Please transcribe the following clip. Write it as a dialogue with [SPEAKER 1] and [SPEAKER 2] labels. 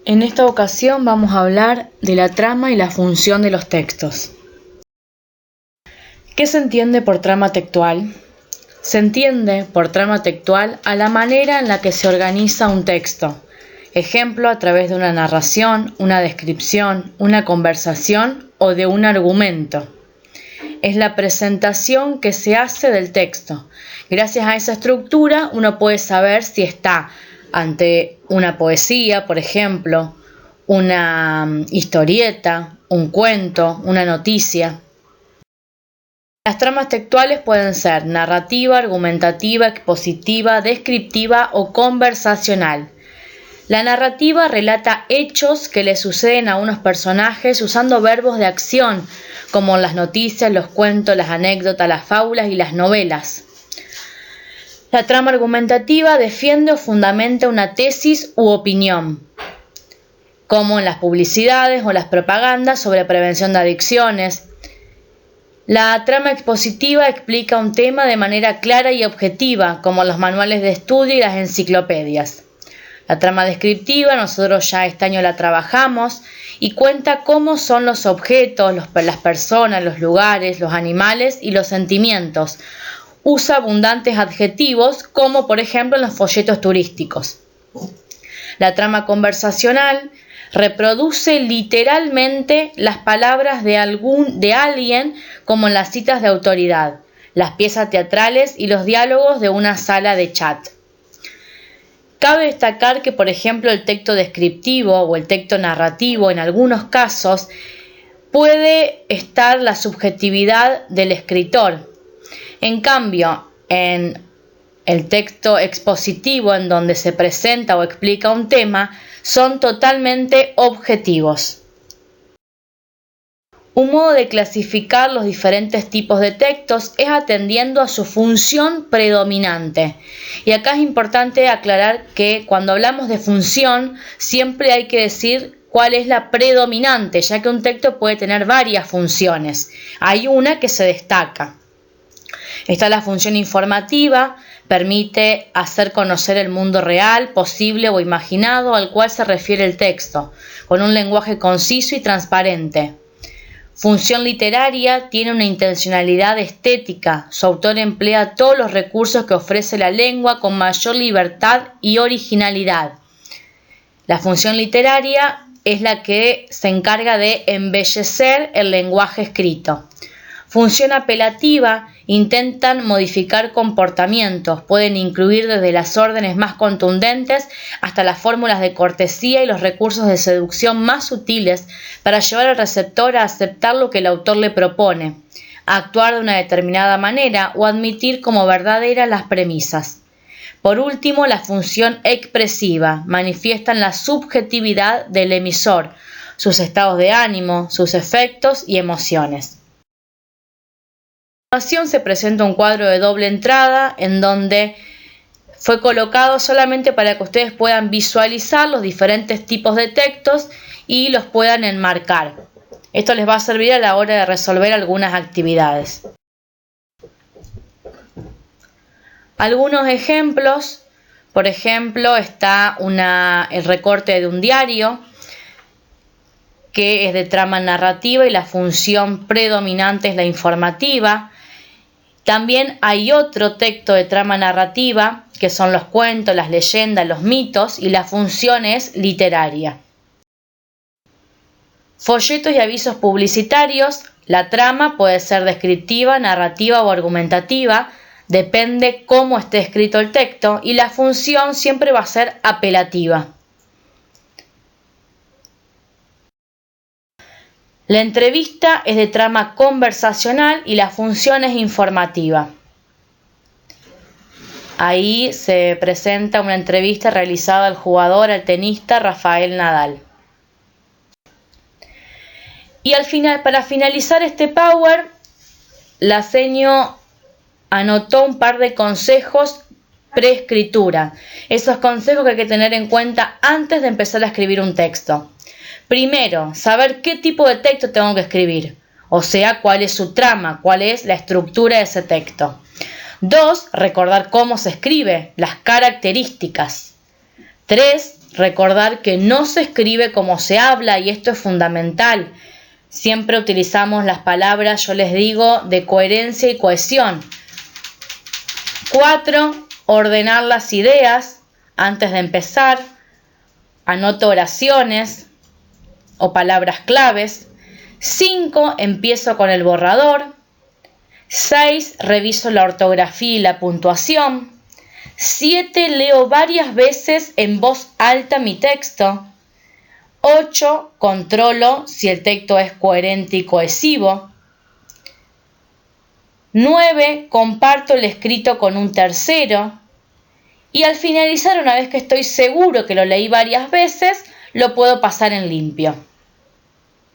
[SPEAKER 1] En esta ocasión vamos a hablar de la trama y la función de los textos. ¿Qué se entiende por trama textual? Se entiende por trama textual a la manera en la que se organiza un texto. Ejemplo, a través de una narración, una descripción, una conversación o de un argumento. Es la presentación que se hace del texto. Gracias a esa estructura uno puede saber si está ante una poesía, por ejemplo, una historieta, un cuento, una noticia. Las tramas textuales pueden ser narrativa, argumentativa, expositiva, descriptiva o conversacional. La narrativa relata hechos que le suceden a unos personajes usando verbos de acción, como las noticias, los cuentos, las anécdotas, las fábulas y las novelas. La trama argumentativa defiende o fundamenta una tesis u opinión, como en las publicidades o las propagandas sobre prevención de adicciones. La trama expositiva explica un tema de manera clara y objetiva, como los manuales de estudio y las enciclopedias. La trama descriptiva, nosotros ya este año la trabajamos y cuenta cómo son los objetos, las personas, los lugares, los animales y los sentimientos. Usa abundantes adjetivos, como por ejemplo en los folletos turísticos. La trama conversacional reproduce literalmente las palabras de alguien, como en las citas de autoridad, las piezas teatrales y los diálogos de una sala de chat. Cabe destacar que, por ejemplo, el texto descriptivo o el texto narrativo, en algunos casos, puede estar la subjetividad del escritor. En cambio, en el texto expositivo, en donde se presenta o explica un tema, son totalmente objetivos. Un modo de clasificar los diferentes tipos de textos es atendiendo a su función predominante. Y acá es importante aclarar que cuando hablamos de función, siempre hay que decir cuál es la predominante, ya que un texto puede tener varias funciones. Hay una que se destaca. Está la función informativa, permite hacer conocer el mundo real, posible o imaginado al cual se refiere el texto, con un lenguaje conciso y transparente. Función literaria, tiene una intencionalidad estética. Su autor emplea todos los recursos que ofrece la lengua con mayor libertad y originalidad. La función literaria es la que se encarga de embellecer el lenguaje escrito. Función apelativa, intentan modificar comportamientos, pueden incluir desde las órdenes más contundentes hasta las fórmulas de cortesía y los recursos de seducción más sutiles para llevar al receptor a aceptar lo que el autor le propone, a actuar de una determinada manera o admitir como verdaderas las premisas. Por último, la función expresiva, manifiestan la subjetividad del emisor, sus estados de ánimo, sus efectos y emociones. A continuación se presenta un cuadro de doble entrada en donde fue colocado solamente para que ustedes puedan visualizar los diferentes tipos de textos y los puedan enmarcar. Esto les va a servir a la hora de resolver algunas actividades. Algunos ejemplos, por ejemplo, está el recorte de un diario, que es de trama narrativa y la función predominante es la informativa. También hay otro texto de trama narrativa, que son los cuentos, las leyendas, los mitos, y la función es literaria. Folletos y avisos publicitarios, la trama puede ser descriptiva, narrativa o argumentativa, depende cómo esté escrito el texto, y la función siempre va a ser apelativa. La entrevista es de trama conversacional y la función es informativa. Ahí se presenta una entrevista realizada al jugador, al tenista Rafael Nadal. Y al final, para finalizar este Power, la seño anotó un par de consejos preescritura. Esos consejos que hay que tener en cuenta antes de empezar a escribir un texto. Primero, saber qué tipo de texto tengo que escribir, o sea, cuál es su trama, cuál es la estructura de ese texto. 2, recordar cómo se escribe, las características. 3. Recordar que no se escribe como se habla y esto es fundamental. Siempre utilizamos las palabras, yo les digo, de coherencia y cohesión. 4. Ordenar las ideas antes de empezar. Anoto oraciones o palabras claves. 5. Empiezo con el borrador. 6. Reviso la ortografía y la puntuación. 7. Leo varias veces en voz alta mi texto. 8. Controlo si el texto es coherente y cohesivo. 9. Comparto el escrito con un tercero. Y al finalizar, una vez que estoy seguro que lo leí varias veces, lo puedo pasar en limpio.